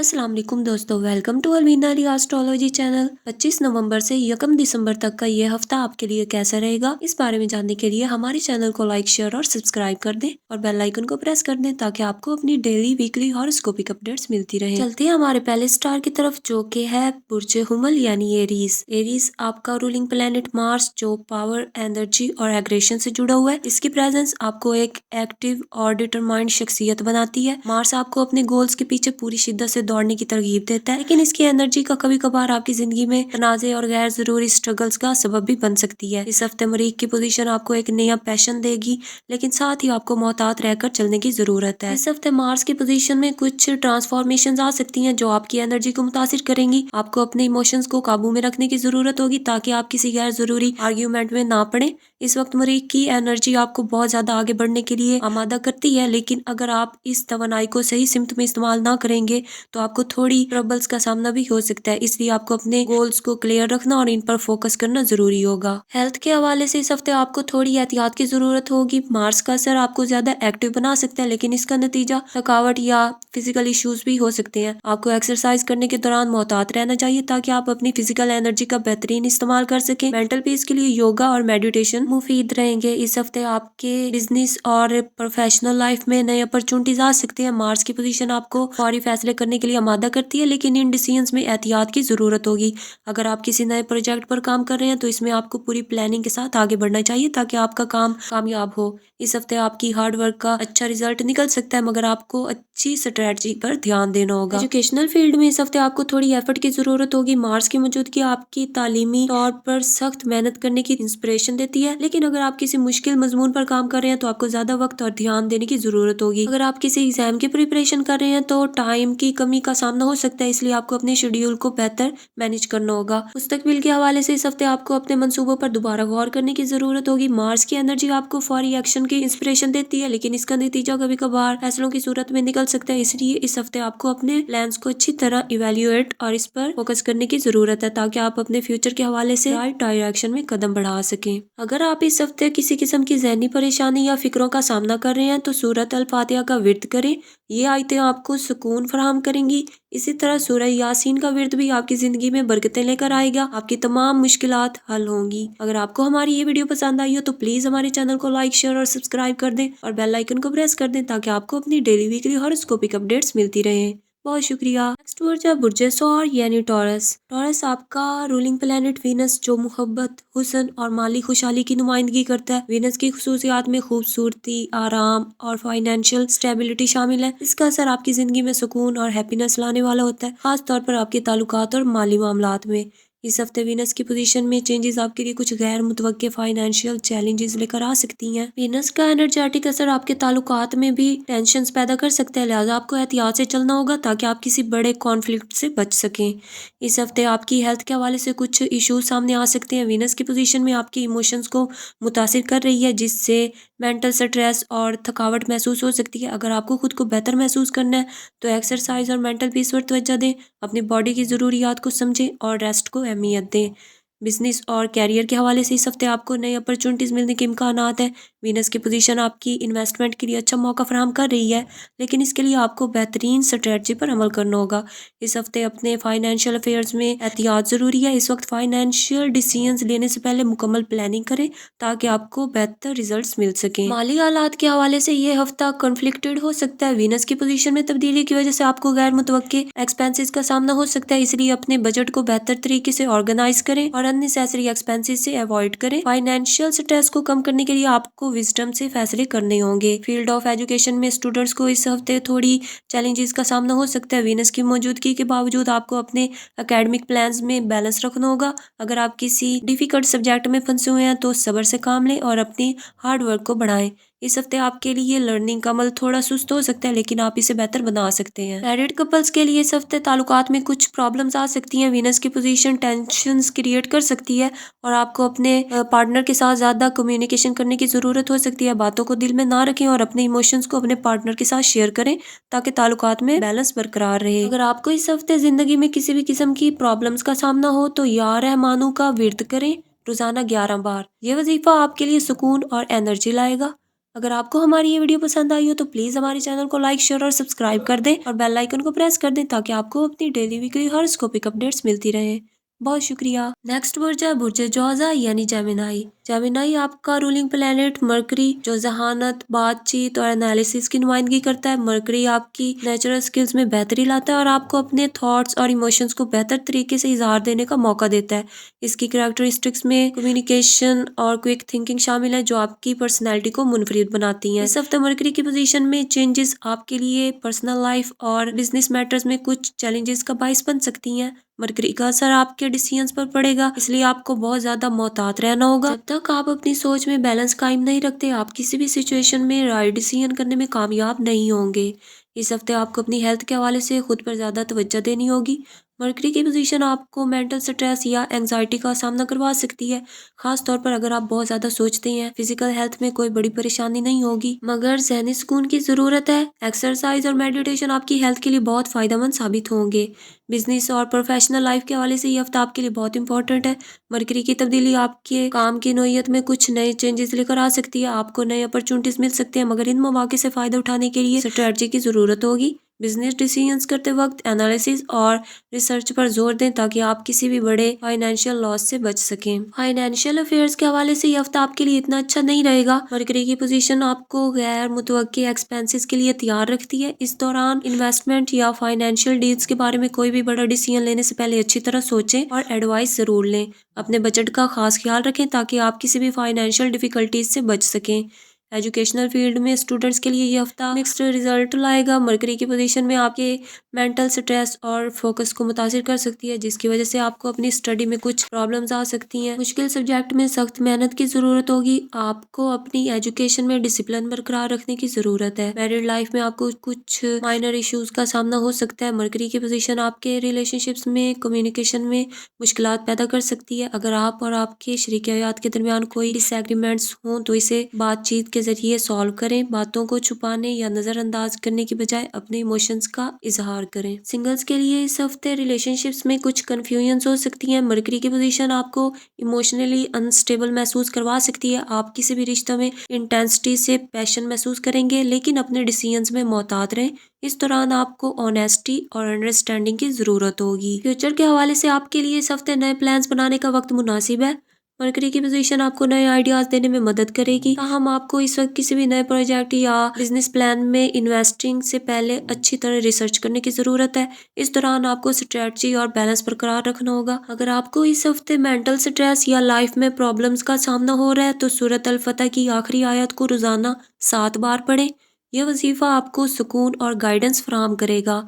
अस्सलाम वालेकुम दोस्तों, welcome to Alveena Ali astrology channel. 25 नवंबर से 1 दिसंबर तक का ये हफ्ता आपके लिए कैसा रहेगा, इस बारे में जानने के लिए हमारे चैनल को लाइक, शेयर और सब्सक्राइब कर दें और बेल आइकन को प्रेस कर दें ताकि आपको अपनी डेली, वीकली हॉरोस्कोपिक अपडेट्स मिलती रहे। चलते हैं हमारे पहले स्टार की तरफ, जो कि है बुर्ज हुमल यानी एरीज। एरीज आपका रूलिंग प्लेनेट मार्स, जो पावर, एनर्जी और एग्रेशन से जुड़ा हुआ है। इसकी प्रेजेंस आपको एक एक्टिव और डिटरमाइंड शख्सियत बनाती है। मार्स आपको अपने गोल्स के पीछे पूरी शिद्दत से दौड़ने की तरगीब देता है, लेकिन इसकी एनर्जी का कभी कभार आपकी जिंदगी में तनाज़े और गैर जरूरी स्ट्रगल्स का सबब भी बन सकती है। इस हफ्ते मरीख की पोजीशन आपको एक नया पैशन देगी, लेकिन साथ ही आपको मोहतात रहकर चलने की जरूरत है। इस हफ्ते मार्स की पोजीशन में कुछ ट्रांसफॉर्मेशन आ सकती हैं जो आपकी एनर्जी को मुतासिर करेंगी। आपको अपने इमोशंस को काबू में रखने की जरूरत होगी ताकि आप किसी गैर जरूरी आर्ग्यूमेंट में ना पड़े। इस वक्त मरीख की एनर्जी आपको बहुत ज्यादा आगे बढ़ने के लिए आमादा करती है, लेकिन अगर आप इस तवानाई को सही सिमत में इस्तेमाल ना करेंगे तो आपको थोड़ी ट्रबल्स का सामना भी हो सकता है। इसलिए आपको अपने गोल्स को क्लियर रखना और इन पर फोकस करना जरूरी होगा। हेल्थ के हवाले से इस हफ्ते आपको थोड़ी एहतियात की जरूरत होगी। मार्स का असर आपको ज्यादा एक्टिव बना सकता है, लेकिन इसका नतीजा थकावट या फिजिकल इश्यूज भी हो सकते हैं। आपको एक्सरसाइज करने के दौरान मोहतात रहना चाहिए ताकि आप अपनी फिजिकल एनर्जी का बेहतरीन इस्तेमाल कर सकें। मेंटल पीस के लिए योगा और मेडिटेशन मुफीद रहेंगे। इस हफ्ते आपके बिजनेस और प्रोफेशनल लाइफ में नए अपॉर्चुनिटीज आ सकते हैं। मार्स की पोजीशन आपको फौरी फैसले करने के लिए आमादा करती है, लेकिन इन डिसीजंस में एहतियात की जरूरत होगी। अगर आप किसी नए प्रोजेक्ट पर काम कर रहे हैं तो इसमें आपको पूरी प्लानिंग के साथ आगे बढ़ना चाहिए ताकि आपका काम कामयाब हो। इस हफ्ते आपकी हार्ड वर्क का अच्छा रिजल्ट निकल सकता है, मगर आपको अच्छी स्ट्रेटजी पर ध्यान देना होगा। एजुकेशनल फील्ड में इस हफ्ते आपको थोड़ी एफर्ट की जरूरत होगी। मार्स की मौजूदगी आपकी तालीमी तौर पर सख्त मेहनत करने की इंस्पिरेशन देती है, लेकिन अगर आप किसी मुश्किल मजमून पर काम कर रहे हैं तो आपको ज्यादा वक्त और ध्यान देने की जरूरत होगी। अगर आप किसी एग्जाम की प्रिपरेशन कर रहे हैं तो टाइम की कमी का सामना हो सकता है, इसलिए आपको अपने शेड्यूल को बेहतर मैनेज करना होगा। मुस्तकबिल के हवाले से इस हफ्ते आपको अपने मंसूबों पर दोबारा गौर करने की जरूरत होगी। मार्स की एनर्जी आपको फौरी एक्शन की इंस्पिरेशन देती है, लेकिन इसका नतीजा कभी कभार फैसलों की सूरत में निकल सकता है। इसलिए इस हफ्ते आपको अपने प्लान्स को अच्छी तरह इवेल्युएट और इस पर फोकस करने की जरूरत है ताकि आप अपने फ्यूचर के हवाले से राइट डायरेक्शन में कदम बढ़ा सकें। अगर आप इस हफ्ते किसी किस्म की ज़हनी परेशानी या फिक्रों का सामना कर रहे हैं तो सूरत अल फातिहा का विर्द करें। ये आयतें आपको सुकून फराहम करेंगी। इसी तरह सूरह यासीन का विर्द भी आपकी जिंदगी में बरकतें लेकर आएगा। आपकी तमाम मुश्किलात हल होंगी। अगर आपको हमारी ये वीडियो पसंद आई हो तो प्लीज हमारे चैनल को लाइक, शेयर और सब्सक्राइब कर दें और बेल आइकन को प्रेस कर दें ताकि आपको अपनी डेली, वीकली हॉरोस्कोपिक अपडेट्स मिलती रहे। बहुत शुक्रिया। नेक्स्ट ऊर्जा है बुर्ज सौर यानी टॉरस। टॉरस आपका रूलिंग प्लेनेट वीनस, जो मोहब्बत, हुस्न और माली खुशहाली की नुमाइंदगी करता है। वीनस की खुसूसियात में खूबसूरती, आराम और फाइनेंशियल स्टेबिलिटी शामिल है। इसका असर आपकी जिंदगी में सुकून और हैप्पीनेस लाने वाला होता है, खास तौर पर आपके ताल्लुकात और माली मामलात में। इस हफ्ते वीनस की पोजीशन में चेंजेस आपके लिए कुछ गैर मुतवक्के फाइनेंशियल चैलेंजेस लेकर आ सकती हैं। वीनस का एनर्जेटिक असर आपके ताल्लुकात में भी टेंशन्स पैदा कर सकता है, लिहाजा आपको एहतियात से चलना होगा ताकि आप किसी बड़े कॉन्फ्लिक्ट से बच सकें। इस हफ्ते आपकी हेल्थ के हवाले से कुछ इश्यूज सामने आ सकते हैं। वीनस की पोजीशन में आपकी इमोशंस को मुतासिर कर रही है, जिससे मेंटल स्ट्रेस और थकावट महसूस हो सकती है। अगर आपको खुद को बेहतर महसूस करना है तो एक्सरसाइज और मेंटल पीस पर तवज्जो दें। अपनी बॉडी की ज़रूरियात को समझें और रेस्ट को अहमियत दें। बिजनेस और कैरियर के हवाले से इस हफ्ते आपको नई अपॉर्चुनिटीज़ मिलने के इम्कानात हैं। वीनस की पोजीशन आपकी इन्वेस्टमेंट के लिए अच्छा मौका फराहम कर रही है, लेकिन इसके लिए आपको बेहतरीन स्ट्रेटजी पर अमल करना होगा। इस हफ्ते अपने फाइनेंशियल अफेयर्स में एहतियात ज़रूरी है। इस वक्त फाइनेंशियल डिसीजंस लेने से पहले मुकम्मल प्लानिंग करें ताकि आपको बेहतर रिजल्ट्स मिल सकें। माली हालात के हवाले से ये हफ्ता कॉन्फ्लिक्टेड हो सकता है। वीनस की पोजीशन में तब्दीली की वजह से आपको गैर मुतवक्के एक्सपेंसेस का सामना हो सकता है, इसलिए अपने बजट को बेहतर तरीके से ऑर्गेनाइज करें और अननेसेसरी एक्सपेंसेस से अवॉइड करें। फाइनेंशियल स्ट्रेस को कम करने के लिए आपको विजडम से फैसले करने होंगे। फील्ड ऑफ एजुकेशन में स्टूडेंट्स को इस हफ्ते थोड़ी चैलेंजेस का सामना हो सकता है। वीनस की मौजूदगी के बावजूद आपको अपने एकेडमिक प्लान्स में बैलेंस रखना होगा। अगर आप किसी डिफिकल्ट सब्जेक्ट में फंसे हुए हैं तो सब्र से काम लें और अपनी हार्ड वर्क को बढ़ाएं। इस हफ्ते आपके लिए लर्निंग का अमल थोड़ा सुस्त हो सकता है, लेकिन आप इसे बेहतर बना सकते हैं। मैरिड कपल्स के लिए इस हफ्ते ताल्लुकात में कुछ प्रॉब्लम्स आ सकती हैं। वीनस की पोजीशन टेंशन्स क्रिएट कर सकती है और आपको अपने पार्टनर के साथ ज्यादा कम्युनिकेशन करने की जरूरत हो सकती है। बातों को दिल में ना रखें और अपने इमोशंस को अपने पार्टनर के साथ शेयर करें ताकि ताल्लुकात में बैलेंस बरकरार रहे। अगर आपको इस हफ्ते जिंदगी में किसी भी किस्म की प्रॉब्लम्स का सामना हो तो या रहमानू का विर्द करें रोजाना 11 बार। ये वजीफा आपके लिए सुकून और एनर्जी लाएगा। अगर आपको हमारी ये वीडियो पसंद आई हो तो प्लीज हमारे चैनल को लाइक शेयर और सब्सक्राइब कर दें और बेल आइकन को प्रेस कर दें ताकि आपको अपनी डेली वीकली हॉरोस्कोपिक अपडेट्स मिलती रहे। बहुत शुक्रिया। नेक्स्ट बुर्ज है बुर्ज जोजा यानी जेमिनाई। जेमिनाई आपका रूलिंग प्लेनेट मरकरी जो जहानत, बातचीत और एनालिसिस की नुमाइंदगी करता है। मरकरी आपकी नेचुरल स्किल्स में बेहतरी लाता है और आपको अपने थॉट्स और इमोशंस को बेहतर तरीके से इजहार देने का मौका देता है। इसकी कैरेक्टरिस्टिक्स में कम्युनिकेशन और क्विक थिंकिंग शामिल है जो आपकी पर्सनैलिटी को मुनफरिद बनाती है। इस हफ्ते मरकरी की पोजीशन में चेंजेस आपके लिए पर्सनल लाइफ और बिजनेस मैटर्स में कुछ चैलेंजेस का बाइस बन सकती हैं। मरकरी का असर आपके डिसीजंस पर पड़ेगा, इसलिए आपको बहुत ज्यादा मोहतात रहना होगा। जब तक आप अपनी सोच में बैलेंस कायम नहीं रखते आप किसी भी सिचुएशन में राइट डिसीजन करने में कामयाब नहीं होंगे। इस हफ्ते आपको अपनी हेल्थ के हवाले से खुद पर ज्यादा तवज्जो देनी होगी। मरकरी की पोजीशन आपको मेंटल स्ट्रेस या एंजाइटी का सामना करवा सकती है, खास तौर पर अगर आप बहुत ज्यादा सोचते हैं। फिजिकल हेल्थ में कोई बड़ी परेशानी नहीं होगी मगर ज़हनी सुकून की जरूरत है। एक्सरसाइज और मेडिटेशन आपकी हेल्थ के लिए बहुत फायदेमंद साबित होंगे। बिजनेस और प्रोफेशनल लाइफ के हवाले से ये हफ्ता आपके लिए बहुत इंपॉर्टेंट है। मरकरी की तब्दीली आपके काम की नोयत में कुछ नए चेंजेस लेकर आ सकती है। आपको नए अपॉर्चुनिटीज मिल सकते हैं मगर इन मौके से फायदा उठाने के लिए स्ट्रेटजी की जरूरत होगी। बिजनेस डिसीजंस करते वक्त एनालिसिस और रिसर्च पर जोर दें ताकि आप किसी भी बड़े फाइनेंशियल लॉस से बच सकें। फाइनेंशियल अफेयर्स के हवाले से ये हफ्ता आपके लिए इतना अच्छा नहीं रहेगा। मरकरी की पोजीशन आपको गैर मुतवक्की एक्सपेंसेस के लिए तैयार रखती है। इस दौरान इन्वेस्टमेंट या फाइनेंशियल डील्स के बारे में कोई भी बड़ा डिसीजन लेने से पहले अच्छी तरह सोचें और एडवाइस जरूर लें। अपने बजट का खास ख्याल रखें ताकि आप किसी भी फाइनेंशियल डिफिकल्टीज से बच सकें। एजुकेशनल फील्ड में स्टूडेंट्स के लिए ये हफ्ता मिक्स्ड रिजल्ट लाएगा। मरकरी की पोजीशन में आपके मेंटल स्ट्रेस और फोकस को मुतासिर कर सकती है जिसकी वजह से आपको अपनी स्टडी में कुछ प्रॉब्लम्स आ सकती हैं। मुश्किल सब्जेक्ट में सख्त मेहनत की जरूरत होगी। आपको अपनी एजुकेशन में डिसिप्लिन बरकरार रखने की जरूरत है। मैरिड लाइफ में आपको कुछ माइनर इश्यूज का सामना हो सकता है। मरकरी की पोजीशन आपके रिलेशनशिप्स में कम्युनिकेशन में मुश्किलात पैदा कर सकती है। अगर आप और आपके शरीक हयात के दरमियान कोई डिसएग्रीमेंट्स हों तो इसे बातचीत के जरिए सॉल्व करें। बातों को छुपाने या नजरअंदाज करने की बजाय अपने इमोशंस का इजहार करें। सिंगल्स के लिए इस हफ्ते रिलेशनशिप्स में कुछ कंफ्यूजन हो सकती है। मरकरी की पोजीशन आपको इमोशनली अनस्टेबल महसूस करवा सकती है। आप किसी भी रिश्ते में इंटेंसिटी से पैशन महसूस करेंगे लेकिन अपने डिसीजंस में मोहतात रहें। इस दौरान आपको ऑनेस्टी और अंडरस्टैंडिंग की जरूरत होगी। फ्यूचर के हवाले से आपके लिए इस हफ्ते नए प्लान्स बनाने का वक्त मुनासिब है। मरकरी की पोजीशन आपको नए आइडियाज देने में मदद करेगी। हम आपको इस वक्त किसी भी नए प्रोजेक्ट या बिजनेस प्लान में इन्वेस्टिंग से पहले अच्छी तरह रिसर्च करने की जरूरत है। इस दौरान आपको स्ट्रेटजी और बैलेंस बरकरार रखना होगा। अगर आपको इस हफ्ते मेंटल स्ट्रेस या लाइफ में प्रॉब्लम्स का सामना हो रहा है तो सूरत अल फतह की आखिरी आयत को रोजाना 7 बार पढ़ें। यह वजीफा आपको सुकून और गाइडेंस फराहम करेगा।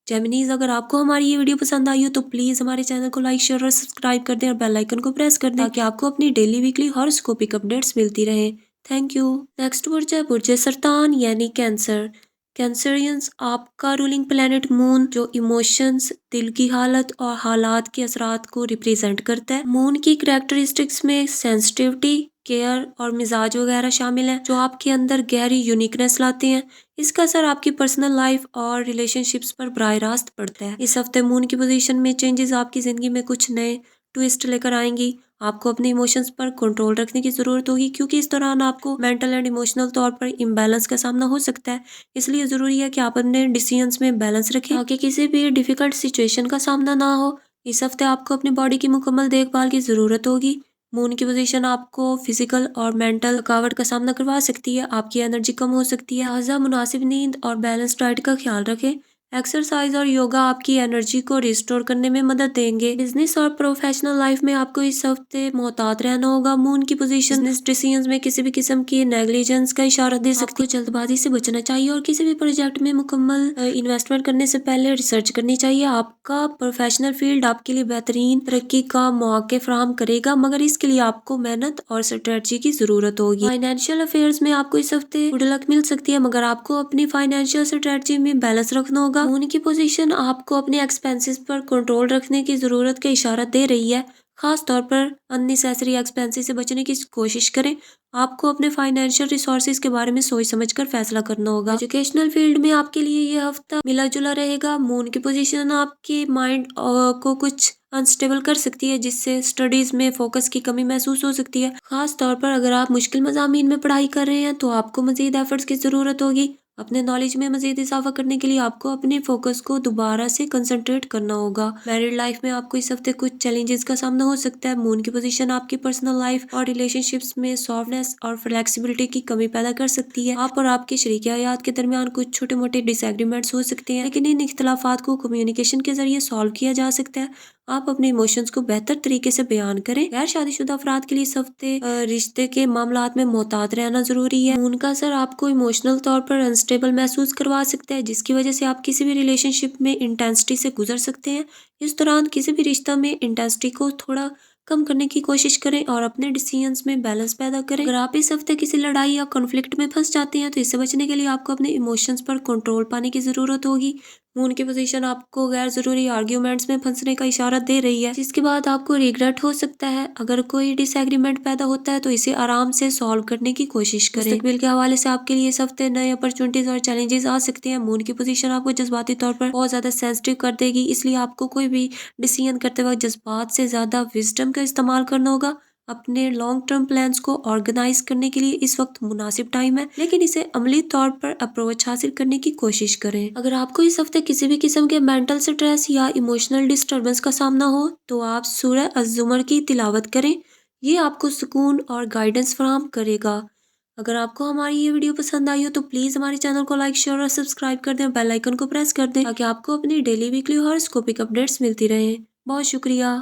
जेमिनीज, अगर आपको हमारी ये वीडियो पसंद आई हो तो प्लीज हमारे चैनल को लाइक शेयर और सब्सक्राइब कर दें और बेल आइकन को प्रेस कर दें ताकि आपको अपनी डेली वीकली हॉरोस्कोपिक अपडेट्स मिलती रहे। Thank you. नेक्स्ट बुर्ज है बुर्ज सरतान यानी कैंसर। कैंसरियंस आपका रूलिंग प्लेनेट मून जो इमोशंस, दिल की हालत और हालात के असरात को रिप्रेजेंट करता है। मून की कैरेक्टरिस्टिक्स में सेंसिटिविटी, केयर और मिजाज वगैरह शामिल हैं जो आपके अंदर गहरी यूनिकनेस लाते हैं। इसका असर आपकी पर्सनल लाइफ और रिलेशनशिप्स पर बराह रास्त पड़ता है। इस हफ्ते मून की पोजीशन में चेंजेस आपकी जिंदगी में कुछ नए ट्विस्ट लेकर आएंगी। आपको अपने इमोशंस पर कंट्रोल रखने की जरूरत होगी क्योंकि इस दौरान आपको मेंटल एंड इमोशनल तौर पर इम्बैलेंस का सामना हो सकता है। इसलिए जरूरी है कि आप अपने डिसीजंस में बैलेंस रखें ताकि किसी भी डिफिकल्ट सिचुएशन का सामना ना हो। इस हफ्ते आपको अपनी बॉडी की मुकम्मल देखभाल की जरूरत होगी। मून की पोजीशन आपको फिजिकल और मेंटल थकावट का सामना करवा सकती है। आपकी एनर्जी कम हो सकती है, लिहाजा मुनासिब नींद और बैलेंस डाइट का ख्याल रखें। एक्सरसाइज और योगा आपकी एनर्जी को रिस्टोर करने में मदद देंगे। बिजनेस और प्रोफेशनल लाइफ में आपको इस हफ्ते मोहतात रहना होगा। मून की पोजीशन बिजनेस डिसीजंस में किसी भी किस्म की नेग्लिजेंस का इशारा दे सकती है। जल्दबाजी से बचना चाहिए और किसी भी प्रोजेक्ट में मुकम्मल इन्वेस्टमेंट करने से पहले रिसर्च करनी चाहिए। आपका प्रोफेशनल फील्ड आपके लिए बेहतरीन तरक्की का मौके फराहम करेगा मगर इसके लिए आपको मेहनत और स्ट्रेटजी की जरूरत होगी। फाइनेंशियल अफेयर्स में आपको इस हफ्ते गुड लक मिल सकती है मगर आपको अपनी फाइनेंशियल स्ट्रेटजी में बैलेंस रखना होगा। मून की पोजीशन आपको अपने एक्सपेंसेस पर कंट्रोल रखने की जरूरत का इशारा दे रही है। खास तौर पर अननेसेसरी एक्सपेंसेस से बचने की कोशिश करें। आपको अपने फाइनेंशियल रिसोर्सेज के बारे में सोच समझकर फैसला करना होगा। एजुकेशनल फील्ड में आपके लिए यह हफ्ता मिला जुला रहेगा। मून की पोजीशन आपके माइंड को कुछ अनस्टेबल कर सकती है, जिससे स्टडीज में फोकस की कमी महसूस हो सकती है। खास तौर पर अगर आप मुश्किल मज़ामीन में पढ़ाई कर रहे हैं तो आपको मजीद एफर्ट्स की ज़रूरत होगी। अपने नॉलेज में मजीद इजाफा करने के लिए आपको अपने फोकस को दोबारा से कंसंट्रेट करना होगा। मैरिड लाइफ में आपको इस हफ्ते कुछ चैलेंजेस का सामना हो सकता है। मून की पोजीशन आपकी पर्सनल लाइफ और रिलेशनशिप्स में सॉफ्टनेस और फ्लेक्सिबिलिटी की कमी पैदा कर सकती है। आप और आपके शरीक हयात के दरमियान कुछ छोटे मोटे डिसएग्रीमेंट्स हो सकते हैं, लेकिन इन इख्तलाफात को कम्युनिकेशन के जरिए सॉल्व किया जा सकता है। आप अपने इमोशंस को बेहतर तरीके से बयान करें। गैर शादीशुदा अफराद के लिए इस हफ्ते रिश्ते के मामलात में मोहतात रहना जरूरी है। मून का असर आपको इमोशनल तौर पर अनस्टेबल महसूस करवा सकता है, जिसकी वजह से आप किसी भी रिलेशनशिप में इंटेंसिटी से गुजर सकते हैं। इस दौरान किसी भी रिश्ता में इंटेंसिटी को थोड़ा कम करने की कोशिश करें और अपने डिसीजंस में बैलेंस पैदा करें। अगर आप इस हफ्ते किसी लड़ाई या कॉन्फ्लिक्ट में फंस जाते हैं तो इससे बचने के लिए आपको अपने इमोशंस पर कंट्रोल पाने की जरूरत होगी। मून की पोजीशन आपको गैर जरूरी आर्ग्यूमेंट्स में फंसने का इशारा दे रही है, जिसके बाद आपको रिग्रेट हो सकता है। अगर कोई डिसएग्रीमेंट पैदा होता है तो इसे आराम से सॉल्व करने की कोशिश करें। मुस्तकबिल के हवाले से आपके लिए इस हफ्ते नए अपॉर्चुनिटीज और चैलेंजेस आ सकते हैं। मून की पोजीशन आपको जज्बाती तौर पर बहुत ज्यादा सेंसिटिव कर देगी, इसलिए आपको कोई भी डिसीजन करते वक्त जज्बात से ज्यादा विजडम का इस्तेमाल करना होगा। अपने लॉन्ग टर्म प्लान्स को ऑर्गेनाइज करने के लिए इस वक्त मुनासिब टाइम है, लेकिन इसे अमली तौर पर अप्रोच हासिल करने की कोशिश करें। अगर आपको इस हफ्ते किसी भी किस्म के मेंटल स्ट्रेस या इमोशनल डिस्टर्बेंस का सामना हो तो आप सूरह अज़्ज़ुमर की तिलावत करें। ये आपको सुकून और गाइडेंस फराहम करेगा। अगर आपको हमारी ये वीडियो पसंद आई हो तो प्लीज़ हमारे चैनल को लाइक, शेयर और सब्सक्राइब कर दें। बेल आइकन को प्रेस कर दें ताकि आपको अपनी डेली वीकली हॉरोस्कोपिक अपडेट्स मिलती रहें। बहुत शुक्रिया।